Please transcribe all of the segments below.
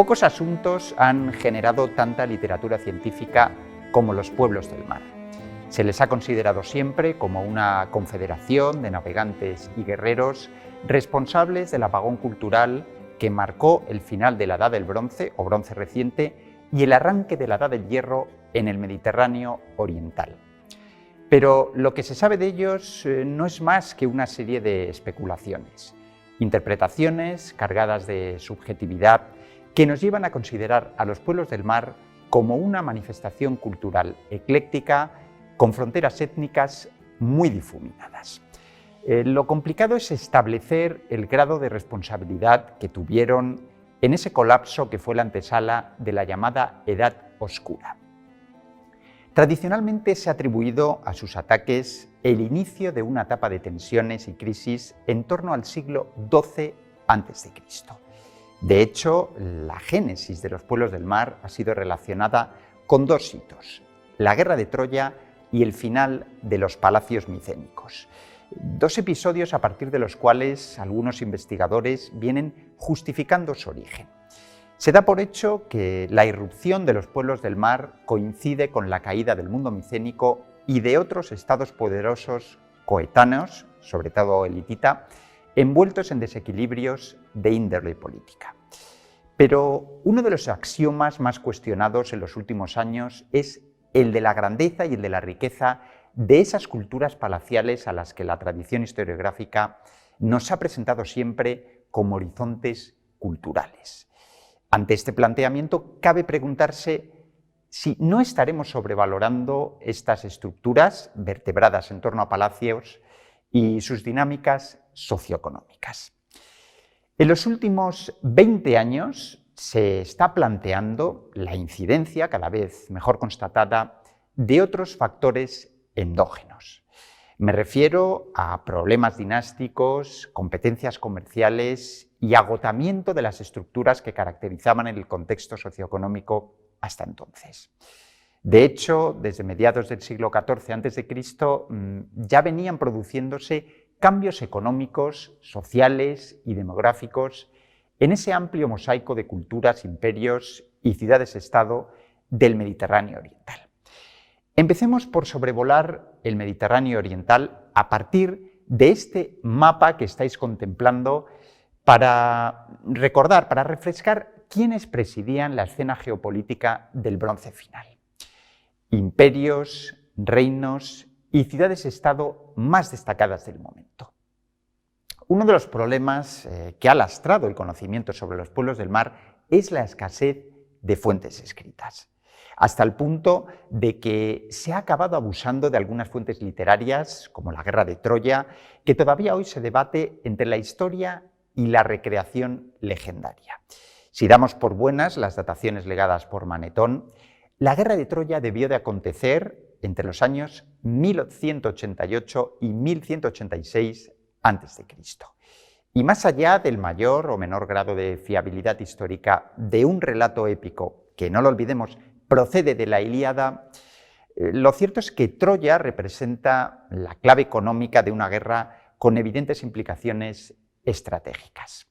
Pocos asuntos han generado tanta literatura científica como los pueblos del mar. Se les ha considerado siempre como una confederación de navegantes y guerreros responsables del apagón cultural que marcó el final de la Edad del Bronce o Bronce reciente y el arranque de la Edad del Hierro en el Mediterráneo oriental. Pero lo que se sabe de ellos no es más que una serie de especulaciones, interpretaciones cargadas de subjetividad que nos llevan a considerar a los pueblos del mar como una manifestación cultural ecléctica con fronteras étnicas muy difuminadas. Lo complicado es establecer el grado de responsabilidad que tuvieron en ese colapso que fue la antesala de la llamada Edad Oscura. Tradicionalmente se ha atribuido a sus ataques el inicio de una etapa de tensiones y crisis en torno al siglo XII a.C. De hecho, la génesis de los pueblos del mar ha sido relacionada con dos hitos: la guerra de Troya y el final de los palacios micénicos. Dos episodios a partir de los cuales algunos investigadores vienen justificando su origen. Se da por hecho que la irrupción de los pueblos del mar coincide con la caída del mundo micénico y de otros estados poderosos coetáneos, sobre todo el hitita, envueltos en desequilibrios de índole política. Pero uno de los axiomas más cuestionados en los últimos años es el de la grandeza y el de la riqueza de esas culturas palaciales a las que la tradición historiográfica nos ha presentado siempre como horizontes culturales. Ante este planteamiento, cabe preguntarse si no estaremos sobrevalorando estas estructuras vertebradas en torno a palacios y sus dinámicas socioeconómicas. En los últimos 20 años se está planteando la incidencia, cada vez mejor constatada, de otros factores endógenos. Me refiero a problemas dinásticos, competencias comerciales y agotamiento de las estructuras que caracterizaban el contexto socioeconómico hasta entonces. De hecho, desde mediados del siglo XIV a.C. ya venían produciéndose cambios económicos, sociales y demográficos en ese amplio mosaico de culturas, imperios y ciudades-estado del Mediterráneo oriental. Empecemos por sobrevolar el Mediterráneo oriental a partir de este mapa que estáis contemplando para recordar, para refrescar quiénes presidían la escena geopolítica del Bronce final. Imperios, reinos y ciudades-estado más destacadas del momento. Uno de los problemas que ha lastrado el conocimiento sobre los pueblos del mar es la escasez de fuentes escritas, hasta el punto de que se ha acabado abusando de algunas fuentes literarias, como la Guerra de Troya, que todavía hoy se debate entre la historia y la recreación legendaria. Si damos por buenas las dataciones legadas por Manetón, la Guerra de Troya debió de acontecer entre los años 1188 y 1186 a.C. Y más allá del mayor o menor grado de fiabilidad histórica de un relato épico, que no lo olvidemos, procede de la Ilíada, lo cierto es que Troya representa la clave económica de una guerra con evidentes implicaciones estratégicas.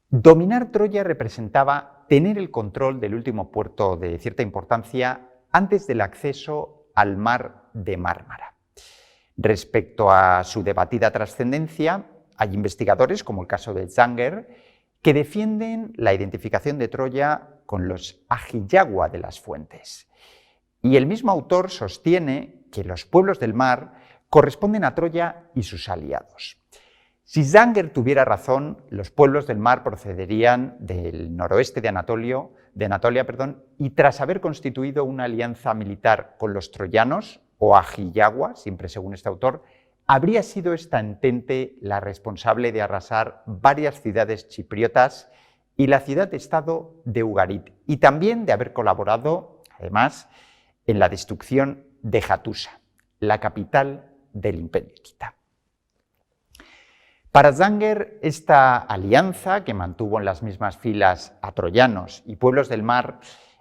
Dominar Troya representaba tener el control del último puerto de cierta importancia antes del acceso al mar de Mármara. Respecto a su debatida trascendencia, hay investigadores, como el caso de Zanger, que defienden la identificación de Troya con los Agiyagua de las fuentes. Y el mismo autor sostiene que los pueblos del mar corresponden a Troya y sus aliados. Si Zanger tuviera razón, los pueblos del mar procederían del noroeste de Anatolia, y tras haber constituido una alianza militar con los troyanos, o Agiyagua, siempre según este autor, habría sido esta entente la responsable de arrasar varias ciudades chipriotas y la ciudad-estado de Ugarit, y también de haber colaborado, además, en la destrucción de Hattusa, la capital del imperio hitita. Para Zanger, esta alianza, que mantuvo en las mismas filas a troyanos y pueblos del mar,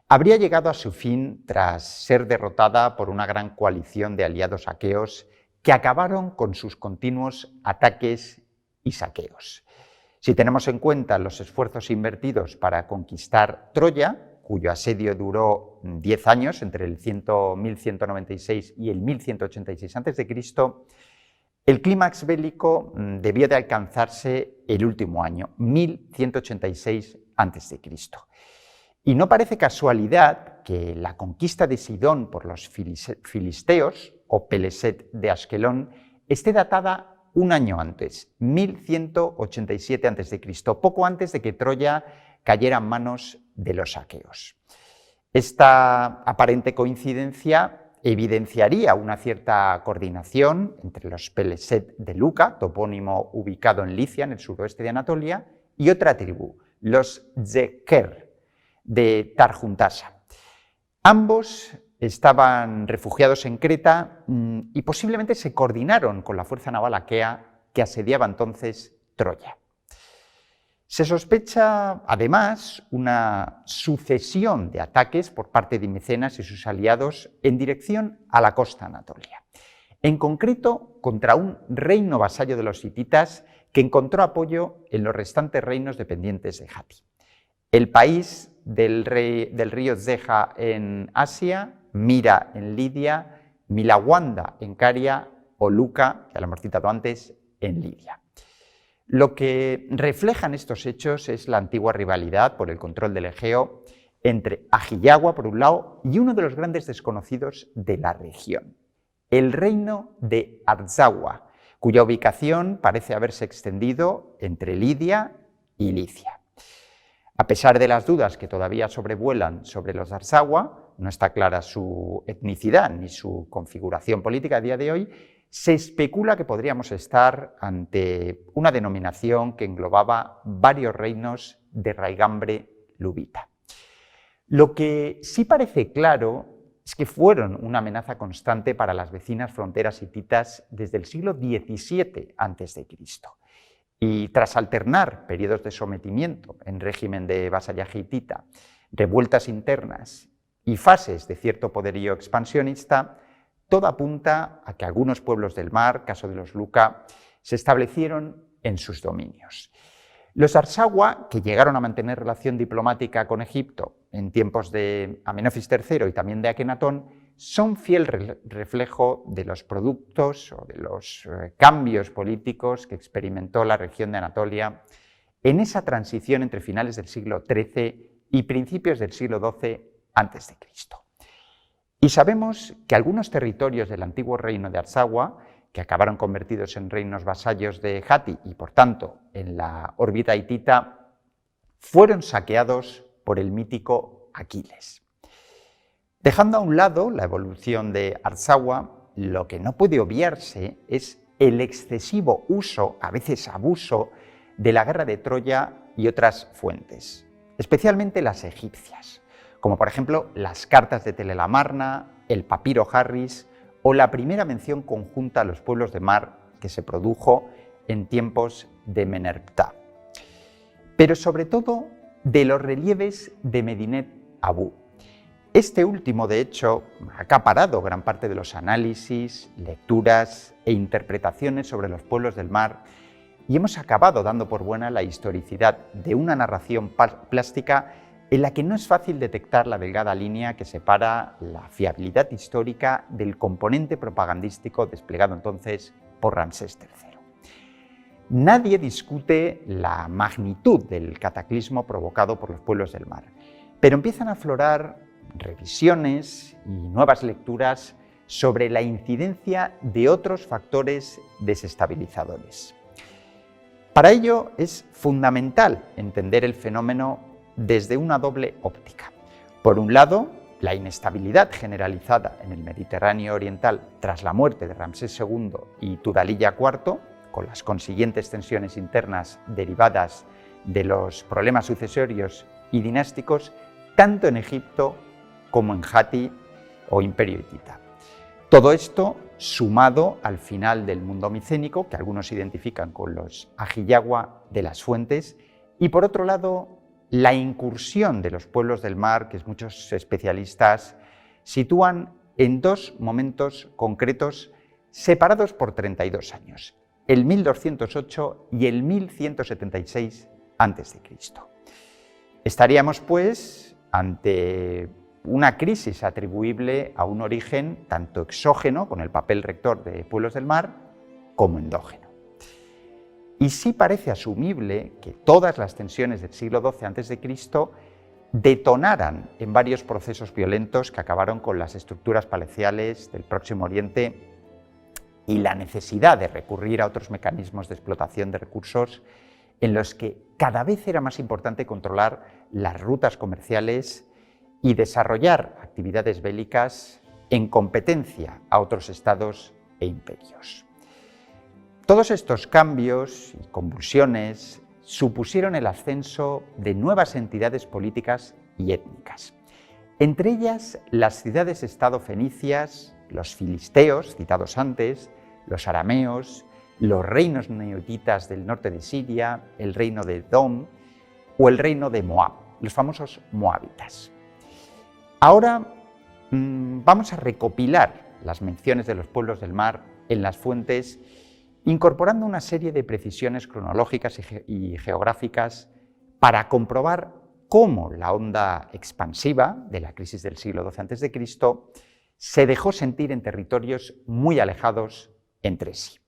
habría llegado a su fin tras ser derrotada por una gran coalición de aliados aqueos que acabaron con sus continuos ataques y saqueos. Si tenemos en cuenta los esfuerzos invertidos para conquistar Troya, cuyo asedio duró 10 años, entre el 1196 y el 1186 a.C., el clímax bélico debió de alcanzarse el último año, 1186 a.C. Y no parece casualidad que la conquista de Sidón por los filisteos, o Peleset de Askelón, esté datada un año antes, 1187 a.C., poco antes de que Troya cayera en manos de los aqueos. Esta aparente coincidencia evidenciaría una cierta coordinación entre los Peleset de Luca, topónimo ubicado en Licia, en el suroeste de Anatolia, y otra tribu, los Zeker, de Tarhuntasa. Ambos estaban refugiados en Creta y posiblemente se coordinaron con la fuerza naval aquea que asediaba entonces Troya. Se sospecha, además, una sucesión de ataques por parte de Micenas y sus aliados en dirección a la costa anatolia, en concreto contra un reino vasallo de los hititas que encontró apoyo en los restantes reinos dependientes de Hati. El país del río Zeja en Asia, Mira en Lidia, Milawanda en Caria o Luca, ya lo hemos citado antes, en Lidia. Lo que reflejan estos hechos es la antigua rivalidad por el control del Egeo entre Agiyagua, por un lado, y uno de los grandes desconocidos de la región, el reino de Arzawa, cuya ubicación parece haberse extendido entre Lidia y Licia. A pesar de las dudas que todavía sobrevuelan sobre los Arzawa, no está clara su etnicidad ni su configuración política a día de hoy, se especula que podríamos estar ante una denominación que englobaba varios reinos de raigambre luvita. Lo que sí parece claro es que fueron una amenaza constante para las vecinas fronteras hititas desde el siglo XVII a.C. Y tras alternar periodos de sometimiento en régimen de vasallaje hitita, revueltas internas y fases de cierto poderío expansionista, todo apunta a que algunos pueblos del mar, caso de los Luca, se establecieron en sus dominios. Los Arzawa, que llegaron a mantener relación diplomática con Egipto en tiempos de Amenofis III y también de Akenatón, son fiel reflejo de los productos o de los cambios políticos que experimentó la región de Anatolia en esa transición entre finales del siglo XIII y principios del siglo XII a.C. Y sabemos que algunos territorios del antiguo reino de Arzawa, que acabaron convertidos en reinos vasallos de Hati y por tanto en la órbita hitita, fueron saqueados por el mítico Aquiles. Dejando a un lado la evolución de Arzawa, lo que no puede obviarse es el excesivo uso, a veces abuso, de la guerra de Troya y otras fuentes, especialmente las egipcias, como por ejemplo las cartas de Telelamarna, el papiro Harris o la primera mención conjunta a los pueblos de mar que se produjo en tiempos de Menerptah. Pero sobre todo de los relieves de Medinet Abu. Este último, de hecho, ha acaparado gran parte de los análisis, lecturas e interpretaciones sobre los pueblos del mar y hemos acabado dando por buena la historicidad de una narración plástica en la que no es fácil detectar la delgada línea que separa la fiabilidad histórica del componente propagandístico desplegado entonces por Ramsés III. Nadie discute la magnitud del cataclismo provocado por los pueblos del mar, pero empiezan a aflorar revisiones y nuevas lecturas sobre la incidencia de otros factores desestabilizadores. Para ello es fundamental entender el fenómeno desde una doble óptica. Por un lado, la inestabilidad generalizada en el Mediterráneo oriental tras la muerte de Ramsés II y Tudalilla IV, con las consiguientes tensiones internas derivadas de los problemas sucesorios y dinásticos, tanto en Egipto como en Hati o Imperio Hitita. Todo esto sumado al final del mundo micénico, que algunos identifican con los Agiyagua de las fuentes, y por otro lado, la incursión de los pueblos del mar, que muchos especialistas sitúan en dos momentos concretos separados por 32 años, el 1208 y el 1176 a.C. Estaríamos, pues, ante una crisis atribuible a un origen tanto exógeno, con el papel rector de Pueblos del Mar, como endógeno. Y sí parece asumible que todas las tensiones del siglo XII a.C. detonaran en varios procesos violentos que acabaron con las estructuras palaciales del Próximo Oriente y la necesidad de recurrir a otros mecanismos de explotación de recursos en los que cada vez era más importante controlar las rutas comerciales y desarrollar actividades bélicas en competencia a otros estados e imperios. Todos estos cambios y convulsiones supusieron el ascenso de nuevas entidades políticas y étnicas. Entre ellas, las ciudades-estado fenicias, los filisteos, citados antes, los arameos, los reinos neotitas del norte de Siria, el reino de Edom o el reino de Moab, los famosos moabitas. Ahora vamos a recopilar las menciones de los pueblos del mar en las fuentes, incorporando una serie de precisiones cronológicas y geográficas para comprobar cómo la onda expansiva de la crisis del siglo XII a.C. se dejó sentir en territorios muy alejados entre sí.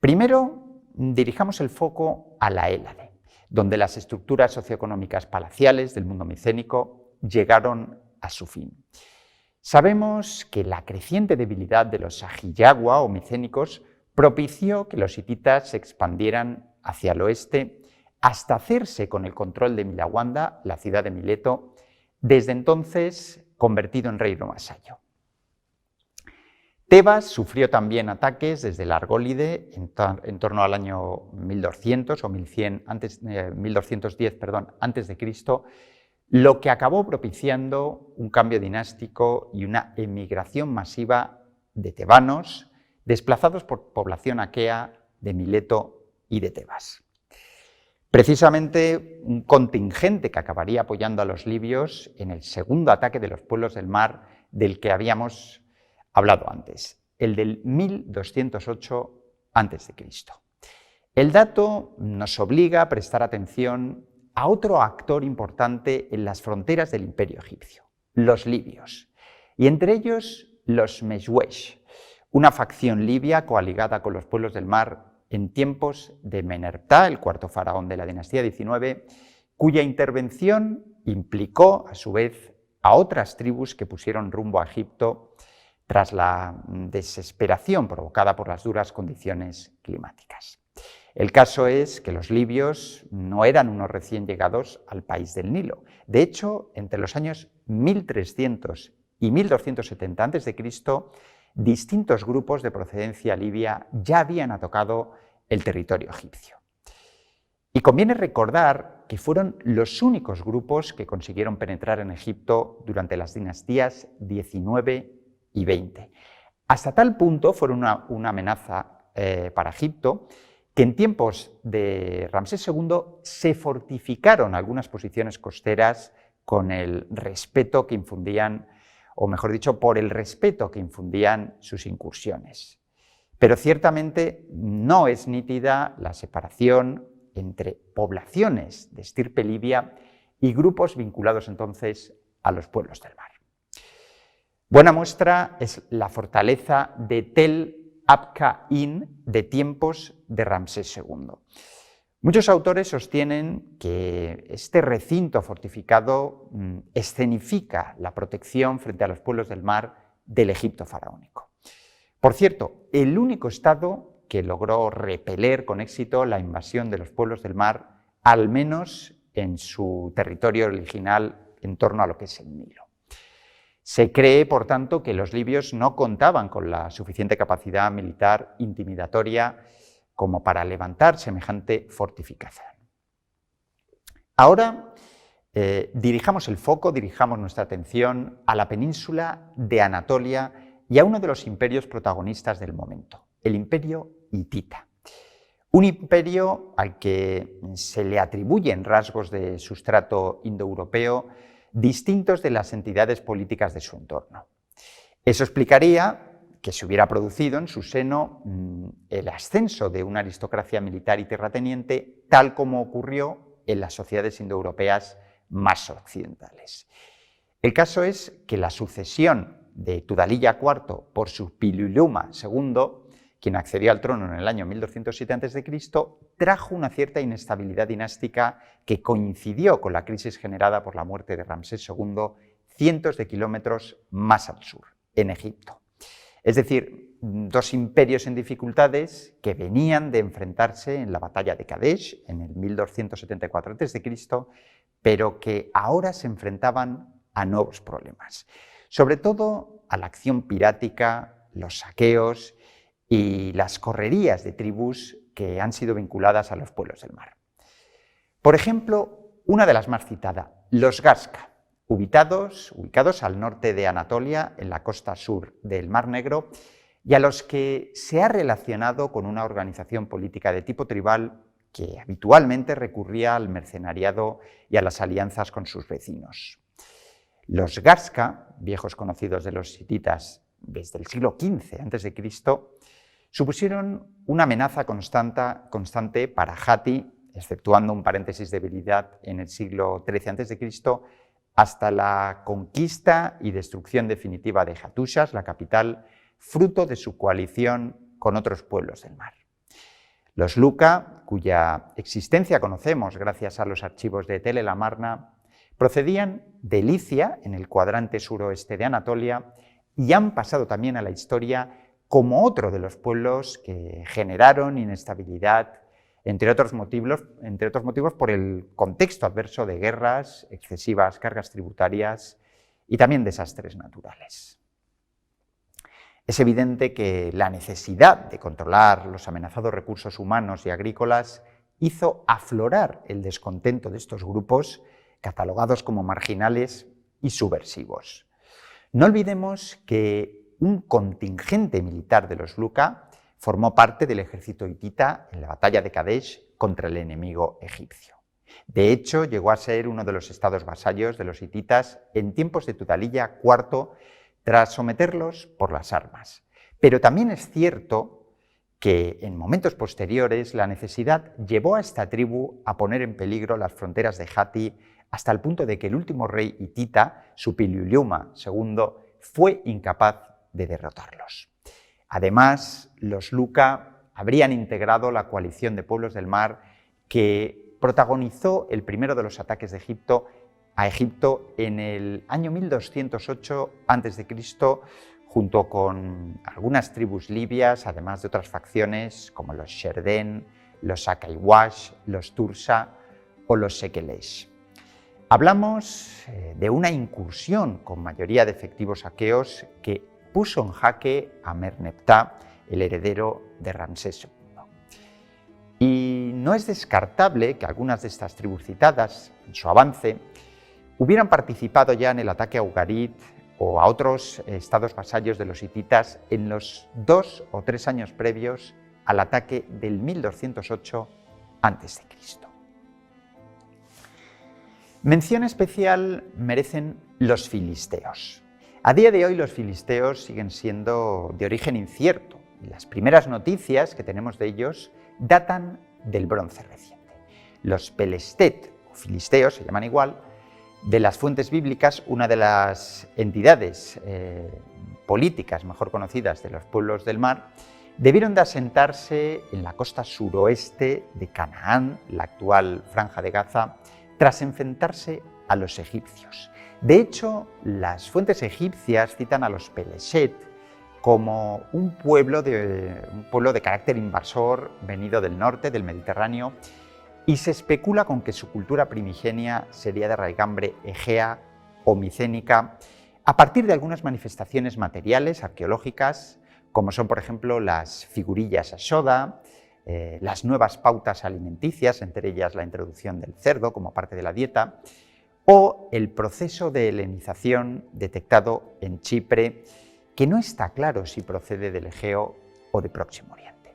Primero, dirijamos el foco a la Hélade, donde las estructuras socioeconómicas palaciales del mundo micénico llegaron a su fin. Sabemos que la creciente debilidad de los Sajiagua o micénicos propició que los hititas se expandieran hacia el oeste hasta hacerse con el control de Milawanda, la ciudad de Mileto, desde entonces convertido en reino vasallo. Tebas sufrió también ataques desde el Argólide en torno al año 1200 o 1210 antes de Cristo, lo que acabó propiciando un cambio dinástico y una emigración masiva de tebanos desplazados por población aquea de Mileto y de Tebas. Precisamente un contingente que acabaría apoyando a los libios en el segundo ataque de los pueblos del mar del que habíamos hablado antes, el del 1208 a.C. El dato nos obliga a prestar atención a otro actor importante en las fronteras del Imperio egipcio, los libios, y entre ellos los Meshwesh, una facción libia coaligada con los pueblos del mar en tiempos de Menerptah, el cuarto faraón de la dinastía 19, cuya intervención implicó, a su vez, a otras tribus que pusieron rumbo a Egipto tras la desesperación provocada por las duras condiciones climáticas. El caso es que los libios no eran unos recién llegados al país del Nilo. De hecho, entre los años 1300 y 1270 a.C., distintos grupos de procedencia libia ya habían atacado el territorio egipcio. Y conviene recordar que fueron los únicos grupos que consiguieron penetrar en Egipto durante las dinastías 19 y 20. Hasta tal punto fueron una amenaza para Egipto que en tiempos de Ramsés II se fortificaron algunas posiciones costeras con el respeto que infundían, o mejor dicho, por el respeto que infundían sus incursiones. Pero ciertamente no es nítida la separación entre poblaciones de estirpe libia y grupos vinculados entonces a los pueblos del mar. Buena muestra es la fortaleza de Tel Abqa-in de tiempos de Ramsés II. Muchos autores sostienen que este recinto fortificado escenifica la protección frente a los pueblos del mar del Egipto faraónico. Por cierto, el único estado que logró repeler con éxito la invasión de los pueblos del mar, al menos en su territorio original en torno a lo que es el Nilo. Se cree, por tanto, que los libios no contaban con la suficiente capacidad militar intimidatoria como para levantar semejante fortificación. Ahora dirijamos el foco, dirijamos nuestra atención a la península de Anatolia y a uno de los imperios protagonistas del momento, el imperio hitita. Un imperio al que se le atribuyen rasgos de sustrato indoeuropeo distintos de las entidades políticas de su entorno. Eso explicaría que se hubiera producido en su seno el ascenso de una aristocracia militar y terrateniente, tal como ocurrió en las sociedades indoeuropeas más occidentales. El caso es que la sucesión de Tudhaliya IV por su Piliuluma II, quien accedió al trono en el año 1207 a.C., trajo una cierta inestabilidad dinástica que coincidió con la crisis generada por la muerte de Ramsés II cientos de kilómetros más al sur, en Egipto. Es decir, dos imperios en dificultades que venían de enfrentarse en la batalla de Kadesh en el 1274 a.C., pero que ahora se enfrentaban a nuevos problemas, sobre todo a la acción pirática, los saqueos y las correrías de tribus que han sido vinculadas a los pueblos del mar. Por ejemplo, una de las más citadas, los Gasca, ubicados al norte de Anatolia, en la costa sur del Mar Negro, y a los que se ha relacionado con una organización política de tipo tribal que habitualmente recurría al mercenariado y a las alianzas con sus vecinos. Los Gasca, viejos conocidos de los hititas desde el siglo XV a.C., supusieron una amenaza constante para Hatti, exceptuando un paréntesis de debilidad en el siglo XIII a.C., hasta la conquista y destrucción definitiva de Hattushas, la capital, fruto de su coalición con otros pueblos del mar. Los Luca, cuya existencia conocemos gracias a los archivos de Tell el Amarna, procedían de Licia, en el cuadrante suroeste de Anatolia, y han pasado también a la historia como otro de los pueblos que generaron inestabilidad, entre otros motivos por el contexto adverso de guerras, excesivas cargas tributarias y también desastres naturales. Es evidente que la necesidad de controlar los amenazados recursos humanos y agrícolas hizo aflorar el descontento de estos grupos, catalogados como marginales y subversivos. No olvidemos que un contingente militar de los Luca formó parte del ejército hitita en la batalla de Kadesh contra el enemigo egipcio. De hecho, llegó a ser uno de los estados vasallos de los hititas en tiempos de Tudhaliya IV, tras someterlos por las armas. Pero también es cierto que en momentos posteriores la necesidad llevó a esta tribu a poner en peligro las fronteras de Hatti, hasta el punto de que el último rey hitita, Suppiluliuma II, fue incapaz de derrotarlos. Además, los Luca habrían integrado la coalición de pueblos del mar que protagonizó el primero de los ataques de Egipto a Egipto en el año 1208 a.C., junto con algunas tribus libias, además de otras facciones como los Sherden, los Akaiwash, los Tursa o los Sekelesh. Hablamos de una incursión con mayoría de efectivos aqueos que puso en jaque a Merneptah, el heredero de Ramsés II. Y no es descartable que algunas de estas tribus citadas, en su avance, hubieran participado ya en el ataque a Ugarit o a otros estados vasallos de los hititas en los 2 o 3 años previos al ataque del 1208 a.C. Mención especial merecen los filisteos. A día de hoy los filisteos siguen siendo de origen incierto y las primeras noticias que tenemos de ellos datan del bronce reciente. Los pelestet, o filisteos, se llaman igual, de las fuentes bíblicas, una de las entidades políticas mejor conocidas de los pueblos del mar, debieron de asentarse en la costa suroeste de Canaán, la actual Franja de Gaza, tras enfrentarse a los egipcios. De hecho, las fuentes egipcias citan a los peleshet como un pueblo de carácter invasor venido del norte, del Mediterráneo, y se especula con que su cultura primigenia sería de raigambre egea o micénica, a partir de algunas manifestaciones materiales arqueológicas, como son, por ejemplo, las figurillas Ashoda, las nuevas pautas alimenticias, entre ellas la introducción del cerdo como parte de la dieta, o el proceso de helenización detectado en Chipre, que no está claro si procede del Egeo o de Próximo Oriente.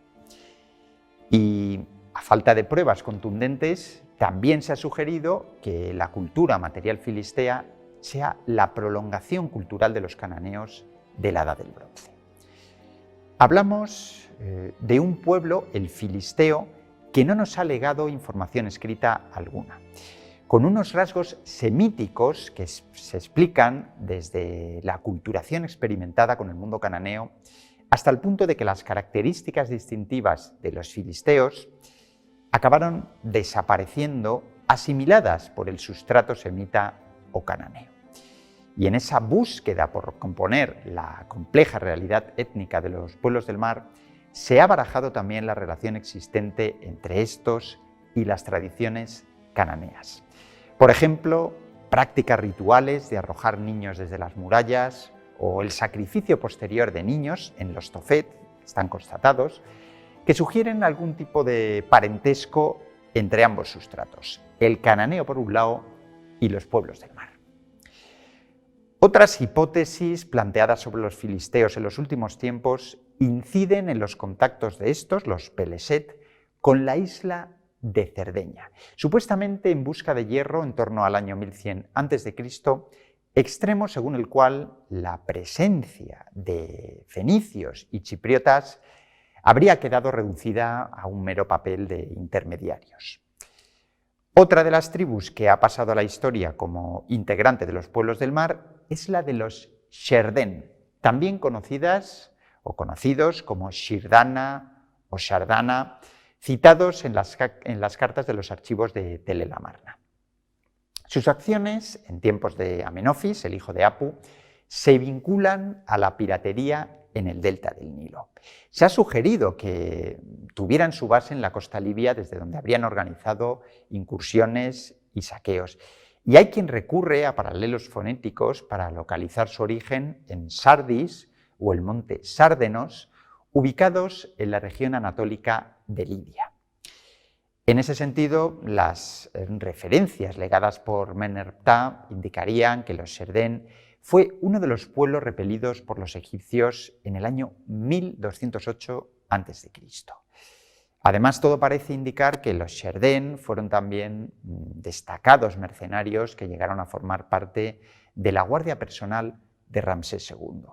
Y a falta de pruebas contundentes, también se ha sugerido que la cultura material filistea sea la prolongación cultural de los cananeos de la Edad del Bronce. Hablamos de un pueblo, el filisteo, que no nos ha legado información escrita alguna, con unos rasgos semíticos que se explican desde la aculturación experimentada con el mundo cananeo hasta el punto de que las características distintivas de los filisteos acabaron desapareciendo, asimiladas por el sustrato semita o cananeo. Y en esa búsqueda por componer la compleja realidad étnica de los pueblos del mar, se ha barajado también la relación existente entre estos y las tradiciones cananeas. Por ejemplo, prácticas rituales de arrojar niños desde las murallas o el sacrificio posterior de niños en los Tofet, que están constatados, que sugieren algún tipo de parentesco entre ambos sustratos, el cananeo por un lado y los pueblos del mar. Otras hipótesis planteadas sobre los filisteos en los últimos tiempos inciden en los contactos de estos, los Peleset, con la isla de Cerdeña, supuestamente en busca de hierro en torno al año 1100 a.C., extremo según el cual la presencia de fenicios y chipriotas habría quedado reducida a un mero papel de intermediarios. Otra de las tribus que ha pasado a la historia como integrante de los pueblos del mar es la de los Sherdén, también conocidas o conocidos como Shirdana o Shardana, citados en las cartas de los archivos de Tel el Amarna. Sus acciones, en tiempos de Amenofis, el hijo de Apu, se vinculan a la piratería en el delta del Nilo. Se ha sugerido que tuvieran su base en la costa libia, desde donde habrían organizado incursiones y saqueos. Y hay quien recurre a paralelos fonéticos para localizar su origen en Sardis o el monte Sárdenos, ubicados en la región anatólica de Libia. En ese sentido, las referencias legadas por Meneptah indicarían que los Sherdén fue uno de los pueblos repelidos por los egipcios en el año 1208 a.C. Además, todo parece indicar que los Sherdén fueron también destacados mercenarios que llegaron a formar parte de la guardia personal de Ramsés II.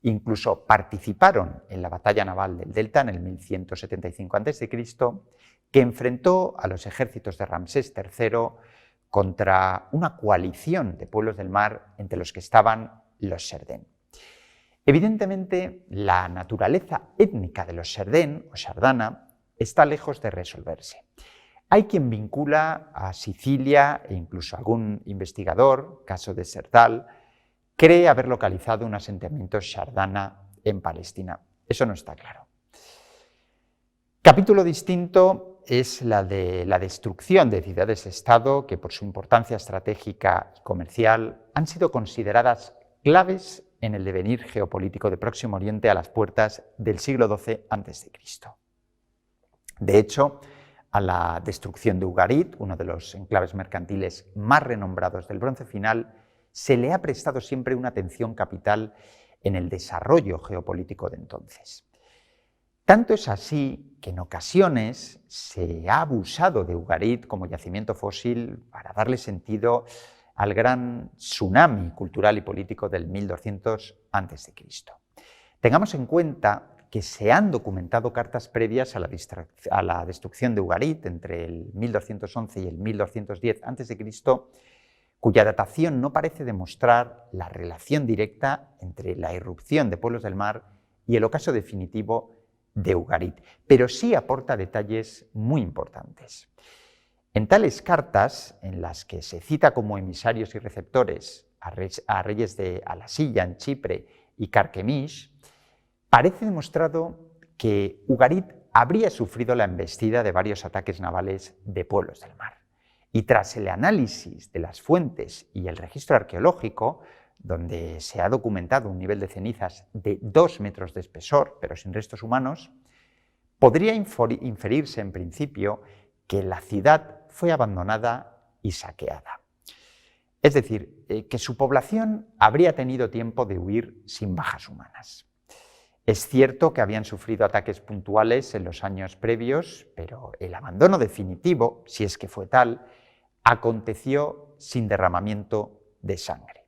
Incluso participaron en la batalla naval del Delta en el 1175 a.C., que enfrentó a los ejércitos de Ramsés III contra una coalición de pueblos del mar entre los que estaban los Sherdén. Evidentemente, la naturaleza étnica de los Sherdén o Shardana está lejos de resolverse. Hay quien vincula a Sicilia e incluso algún investigador, caso de Serdal, cree haber localizado un asentamiento Shardana en Palestina. Eso no está claro. Capítulo distinto es la de la destrucción de ciudades-estado que por su importancia estratégica y comercial han sido consideradas claves en el devenir geopolítico de Próximo Oriente a las puertas del siglo XII a.C. De hecho, a la destrucción de Ugarit, uno de los enclaves mercantiles más renombrados del Bronce Final, se le ha prestado siempre una atención capital en el desarrollo geopolítico de entonces. Tanto es así que en ocasiones se ha abusado de Ugarit como yacimiento fósil para darle sentido al gran tsunami cultural y político del 1200 a.C. Tengamos en cuenta que se han documentado cartas previas a la destrucción de Ugarit entre el 1211 y el 1210 a.C., cuya datación no parece demostrar la relación directa entre la irrupción de pueblos del mar y el ocaso definitivo de Ugarit, pero sí aporta detalles muy importantes. En tales cartas, en las que se cita como emisarios y receptores a reyes de Alasilla en Chipre y Carquemish, parece demostrado que Ugarit habría sufrido la embestida de varios ataques navales de pueblos del mar. Y tras el análisis de las fuentes y el registro arqueológico, donde se ha documentado un nivel de cenizas de 2 metros de espesor, pero sin restos humanos, podría inferirse en principio que la ciudad fue abandonada y saqueada. Es decir, que su población habría tenido tiempo de huir sin bajas humanas. Es cierto que habían sufrido ataques puntuales en los años previos, pero el abandono definitivo, si es que fue tal, aconteció sin derramamiento de sangre.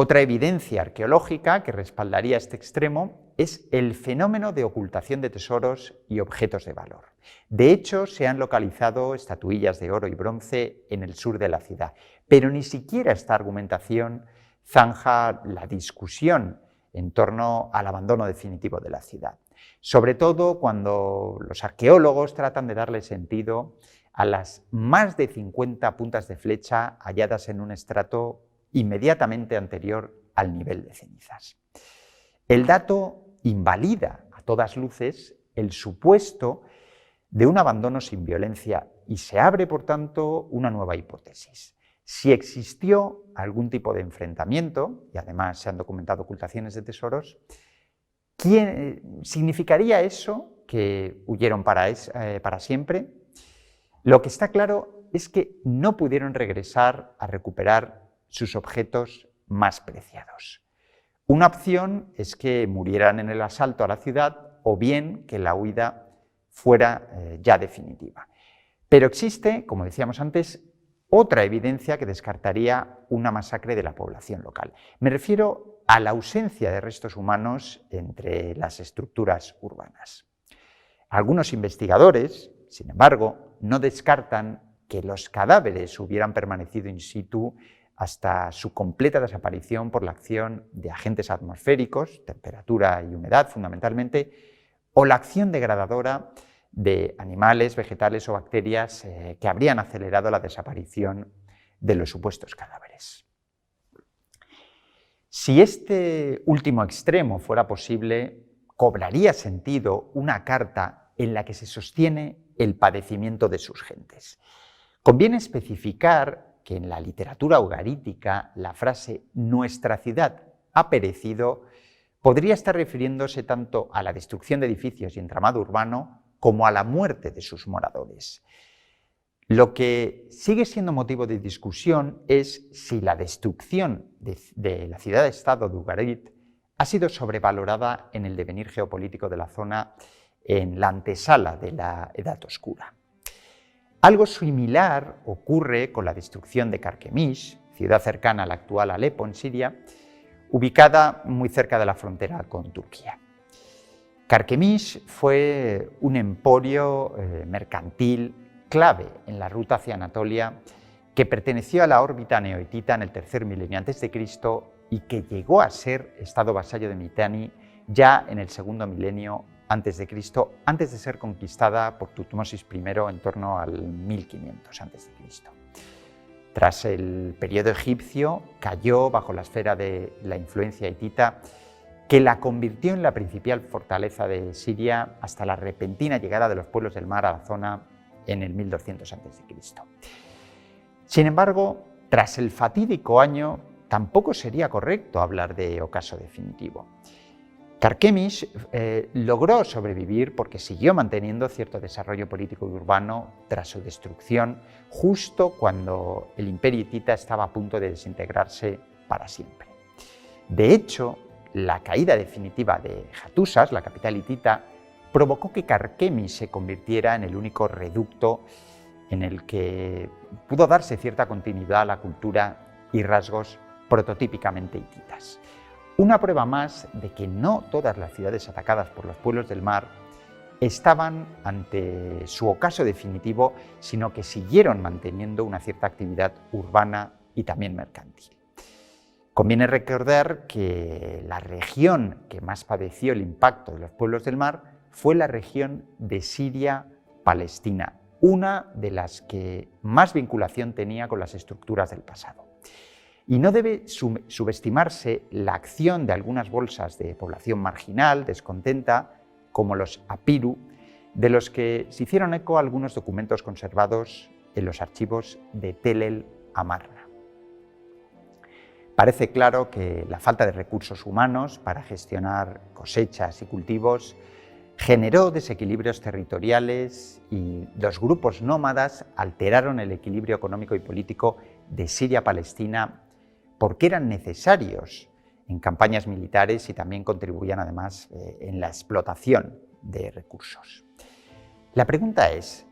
Otra evidencia arqueológica que respaldaría este extremo es el fenómeno de ocultación de tesoros y objetos de valor. De hecho, se han localizado estatuillas de oro y bronce en el sur de la ciudad, pero ni siquiera esta argumentación zanja la discusión en torno al abandono definitivo de la ciudad, sobre todo cuando los arqueólogos tratan de darle sentido a las más de 50 puntas de flecha halladas en un estrato inmediatamente anterior al nivel de cenizas. El dato invalida a todas luces el supuesto de un abandono sin violencia y se abre, por tanto, una nueva hipótesis. Si existió algún tipo de enfrentamiento, y además se han documentado ocultaciones de tesoros, ¿significaría eso que huyeron para siempre? Lo que está claro es que no pudieron regresar a recuperar sus objetos más preciados. Una opción es que murieran en el asalto a la ciudad o bien que la huida fuera ya definitiva. Pero existe, como decíamos antes, otra evidencia que descartaría una masacre de la población local. Me refiero a la ausencia de restos humanos entre las estructuras urbanas. Algunos investigadores, sin embargo, no descartan que los cadáveres hubieran permanecido in situ hasta su completa desaparición por la acción de agentes atmosféricos, temperatura y humedad fundamentalmente, o la acción degradadora de animales, vegetales o bacterias que habrían acelerado la desaparición de los supuestos cadáveres. Si este último extremo fuera posible, cobraría sentido una carta en la que se sostiene el padecimiento de sus gentes. Conviene especificar que en la literatura ugarítica la frase «nuestra ciudad ha perecido» podría estar refiriéndose tanto a la destrucción de edificios y entramado urbano como a la muerte de sus moradores. Lo que sigue siendo motivo de discusión es si la destrucción de la ciudad-estado de Ugarit ha sido sobrevalorada en el devenir geopolítico de la zona en la antesala de la Edad Oscura. Algo similar ocurre con la destrucción de Karkemish, ciudad cercana a la actual Alepo, en Siria, ubicada muy cerca de la frontera con Turquía. Karkemish fue un emporio mercantil clave en la ruta hacia Anatolia que perteneció a la órbita neohitita en el tercer milenio a.C. y que llegó a ser estado vasallo de Mitanni ya en el segundo milenio a.C., antes de ser conquistada por Tutmosis I en torno al 1500 a.C. Tras el periodo egipcio, cayó bajo la esfera de la influencia hitita, que la convirtió en la principal fortaleza de Siria hasta la repentina llegada de los pueblos del mar a la zona en el 1200 a.C. Sin embargo, tras el fatídico año, tampoco sería correcto hablar de ocaso definitivo. Karkemish logró sobrevivir porque siguió manteniendo cierto desarrollo político y urbano tras su destrucción, justo cuando el imperio hitita estaba a punto de desintegrarse para siempre. De hecho, la caída definitiva de Hattusas, la capital hitita, provocó que Karkemish se convirtiera en el único reducto en el que pudo darse cierta continuidad a la cultura y rasgos prototípicamente hititas. Una prueba más de que no todas las ciudades atacadas por los pueblos del mar estaban ante su ocaso definitivo, sino que siguieron manteniendo una cierta actividad urbana y también mercantil. Conviene recordar que la región que más padeció el impacto de los pueblos del mar fue la región de Siria-Palestina, una de las que más vinculación tenía con las estructuras del pasado. Y no debe subestimarse la acción de algunas bolsas de población marginal, descontenta, como los Apiru, de los que se hicieron eco algunos documentos conservados en los archivos de Tel el Amarna. Parece claro que la falta de recursos humanos para gestionar cosechas y cultivos generó desequilibrios territoriales y los grupos nómadas alteraron el equilibrio económico y político de Siria-Palestina porque eran necesarios en campañas militares y también contribuían además en la explotación de recursos. La pregunta es,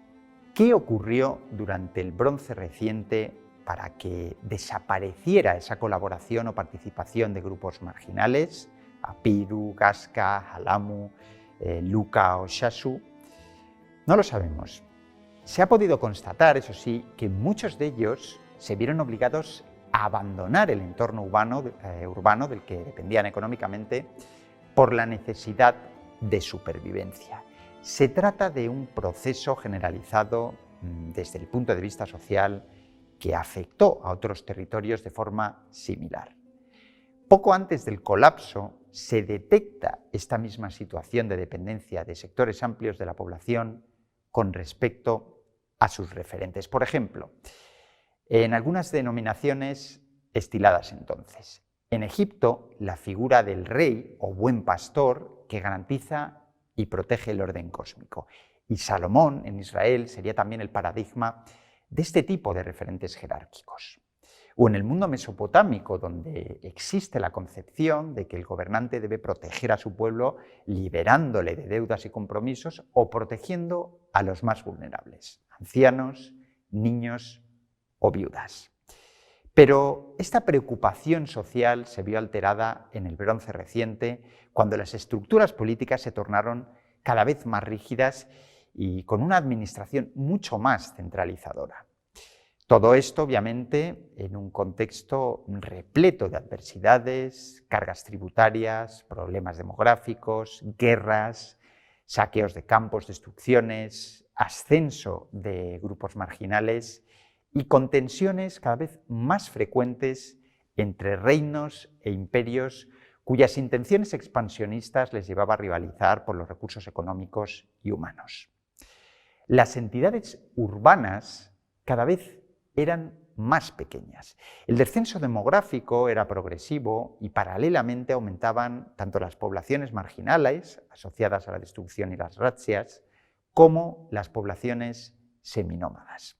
¿qué ocurrió durante el Bronce reciente para que desapareciera esa colaboración o participación de grupos marginales, Apiru, Gasca, Halamu, Luka o Shasu? No lo sabemos. Se ha podido constatar, eso sí, que muchos de ellos se vieron obligados a abandonar el entorno urbano del que dependían económicamente por la necesidad de supervivencia. Se trata de un proceso generalizado desde el punto de vista social que afectó a otros territorios de forma similar. Poco antes del colapso se detecta esta misma situación de dependencia de sectores amplios de la población con respecto a sus referentes. Por ejemplo, en algunas denominaciones estiladas entonces. En Egipto, la figura del rey o buen pastor que garantiza y protege el orden cósmico. Y Salomón, en Israel, sería también el paradigma de este tipo de referentes jerárquicos. O en el mundo mesopotámico, donde existe la concepción de que el gobernante debe proteger a su pueblo liberándole de deudas y compromisos o protegiendo a los más vulnerables, ancianos, niños o viudas. Pero esta preocupación social se vio alterada en el Bronce reciente, cuando las estructuras políticas se tornaron cada vez más rígidas y con una administración mucho más centralizadora. Todo esto, obviamente, en un contexto repleto de adversidades, cargas tributarias, problemas demográficos, guerras, saqueos de campos, destrucciones, ascenso de grupos marginales y con tensiones cada vez más frecuentes entre reinos e imperios cuyas intenciones expansionistas les llevaba a rivalizar por los recursos económicos y humanos. Las entidades urbanas cada vez eran más pequeñas. El descenso demográfico era progresivo y paralelamente aumentaban tanto las poblaciones marginales, asociadas a la destrucción y las razzias, como las poblaciones seminómadas.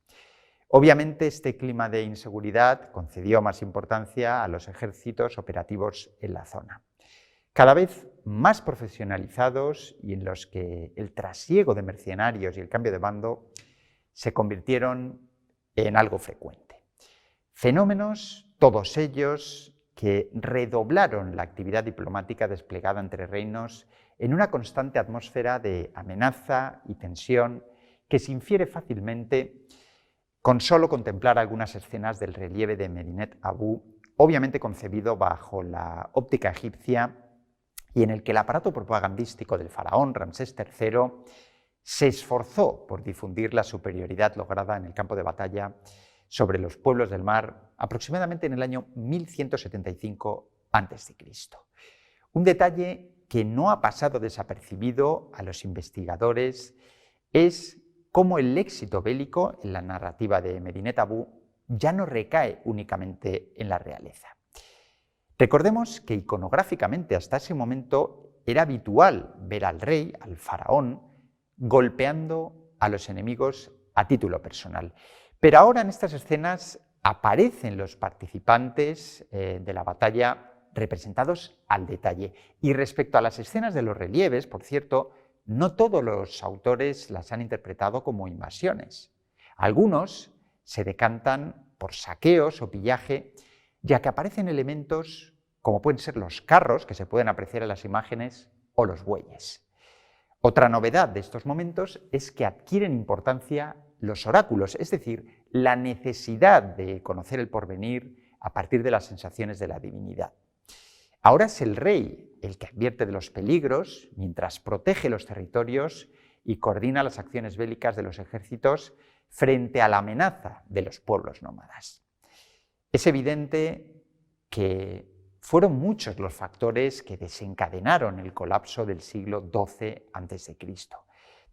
Obviamente, este clima de inseguridad concedió más importancia a los ejércitos operativos en la zona, cada vez más profesionalizados y en los que el trasiego de mercenarios y el cambio de bando se convirtieron en algo frecuente. Fenómenos, todos ellos, que redoblaron la actividad diplomática desplegada entre reinos en una constante atmósfera de amenaza y tensión que se infiere fácilmente con solo contemplar algunas escenas del relieve de Medinet Abu, obviamente concebido bajo la óptica egipcia y en el que el aparato propagandístico del faraón Ramsés III se esforzó por difundir la superioridad lograda en el campo de batalla sobre los pueblos del mar aproximadamente en el año 1175 a.C. Un detalle que no ha pasado desapercibido a los investigadores es cómo el éxito bélico en la narrativa de Medinet Abu ya no recae únicamente en la realeza. Recordemos que iconográficamente hasta ese momento era habitual ver al rey, al faraón, golpeando a los enemigos a título personal. Pero ahora en estas escenas aparecen los participantes de la batalla representados al detalle. Y respecto a las escenas de los relieves, por cierto, no todos los autores las han interpretado como invasiones. Algunos se decantan por saqueos o pillaje, ya que aparecen elementos como pueden ser los carros, que se pueden apreciar en las imágenes, o los bueyes. Otra novedad de estos momentos es que adquieren importancia los oráculos, es decir, la necesidad de conocer el porvenir a partir de las sensaciones de la divinidad. Ahora es el rey el que advierte de los peligros mientras protege los territorios y coordina las acciones bélicas de los ejércitos frente a la amenaza de los pueblos nómadas. Es evidente que fueron muchos los factores que desencadenaron el colapso del siglo XII a.C.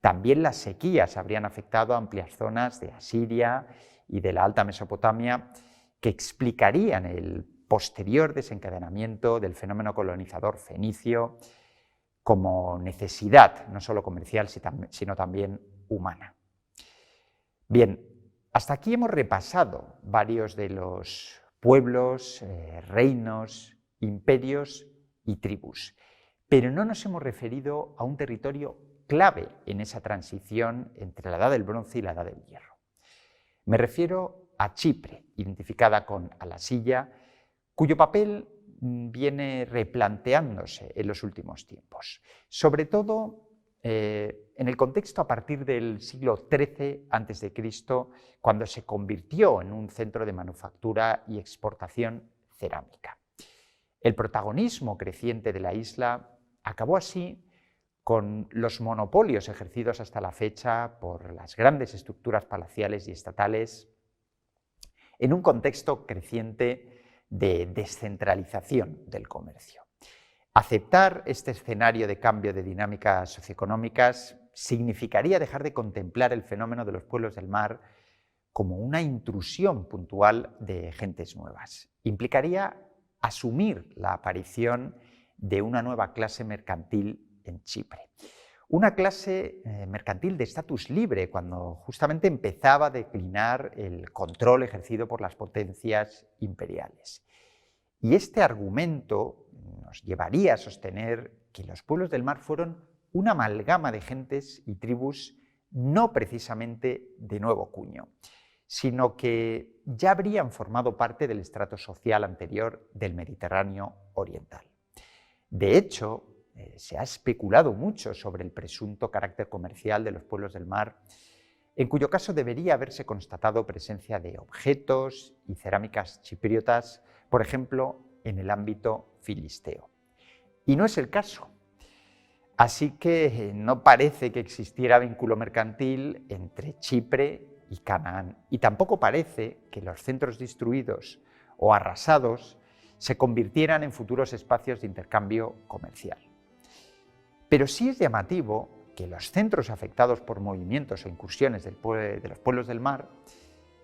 También las sequías habrían afectado a amplias zonas de Asiria y de la Alta Mesopotamia que explicarían el posterior desencadenamiento del fenómeno colonizador fenicio como necesidad no solo comercial, sino también humana. Bien, hasta aquí hemos repasado varios de los pueblos, reinos, imperios y tribus, pero no nos hemos referido a un territorio clave en esa transición entre la Edad del Bronce y la Edad del Hierro. Me refiero a Chipre, identificada con Alasilla, cuyo papel viene replanteándose en los últimos tiempos, sobre todo en el contexto a partir del siglo XIII a.C., cuando se convirtió en un centro de manufactura y exportación cerámica. El protagonismo creciente de la isla acabó así con los monopolios ejercidos hasta la fecha por las grandes estructuras palaciales y estatales en un contexto creciente de descentralización del comercio. Aceptar este escenario de cambio de dinámicas socioeconómicas significaría dejar de contemplar el fenómeno de los pueblos del mar como una intrusión puntual de gentes nuevas. Implicaría asumir la aparición de una nueva clase mercantil en Chipre. Una clase mercantil de estatus libre, cuando justamente empezaba a declinar el control ejercido por las potencias imperiales. Y este argumento nos llevaría a sostener que los pueblos del mar fueron una amalgama de gentes y tribus no precisamente de nuevo cuño, sino que ya habrían formado parte del estrato social anterior del Mediterráneo oriental. De hecho, se ha especulado mucho sobre el presunto carácter comercial de los pueblos del mar, en cuyo caso debería haberse constatado presencia de objetos y cerámicas chipriotas, por ejemplo, en el ámbito filisteo. Y no es el caso. Así que no parece que existiera vínculo mercantil entre Chipre y Canaán, y tampoco parece que los centros destruidos o arrasados se convirtieran en futuros espacios de intercambio comercial. Pero sí es llamativo que los centros afectados por movimientos o incursiones de los pueblos del mar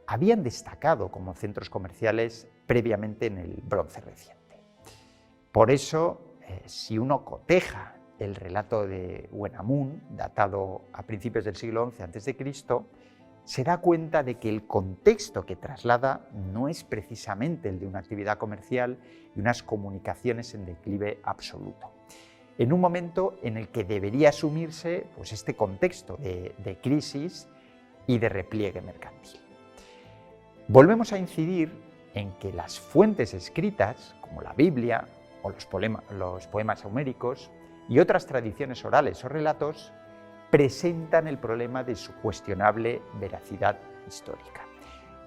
habían destacado como centros comerciales previamente en el Bronce reciente. Por eso, si uno coteja el relato de Uenamun, datado a principios del siglo XI a.C., se da cuenta de que el contexto que traslada no es precisamente el de una actividad comercial y unas comunicaciones en declive absoluto, en un momento en el que debería asumirse este contexto de crisis y de repliegue mercantil. Volvemos a incidir en que las fuentes escritas, como la Biblia o los poemas homéricos y otras tradiciones orales o relatos, presentan el problema de su cuestionable veracidad histórica.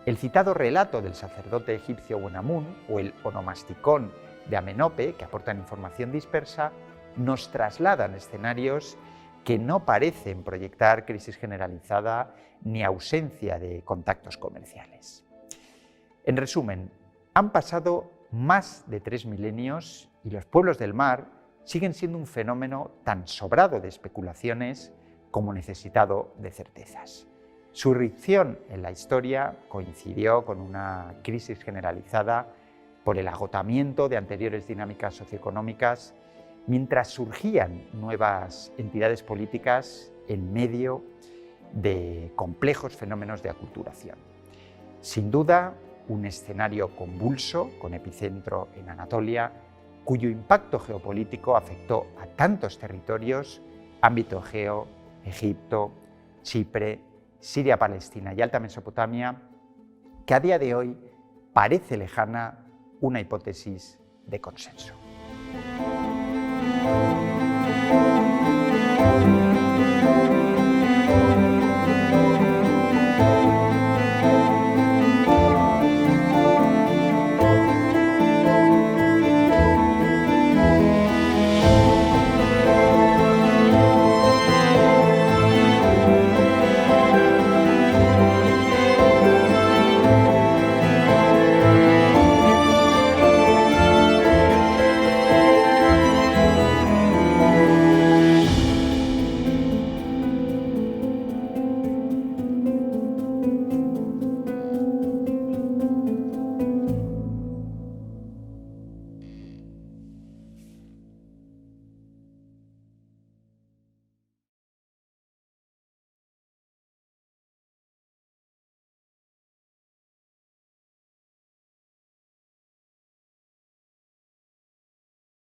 El citado relato del sacerdote egipcio Uenamun o el onomasticón de Amenope, que aportan información dispersa, nos trasladan escenarios que no parecen proyectar crisis generalizada ni ausencia de contactos comerciales. En resumen, han pasado más de 3 milenios y los pueblos del mar siguen siendo un fenómeno tan sobrado de especulaciones como necesitado de certezas. Su irrupción en la historia coincidió con una crisis generalizada por el agotamiento de anteriores dinámicas socioeconómicas, mientras surgían nuevas entidades políticas en medio de complejos fenómenos de aculturación. Sin duda, un escenario convulso, con epicentro en Anatolia, cuyo impacto geopolítico afectó a tantos territorios, ámbito Egeo, Egipto, Chipre, Siria, Palestina y Alta Mesopotamia, que a día de hoy parece lejana una hipótesis de consenso.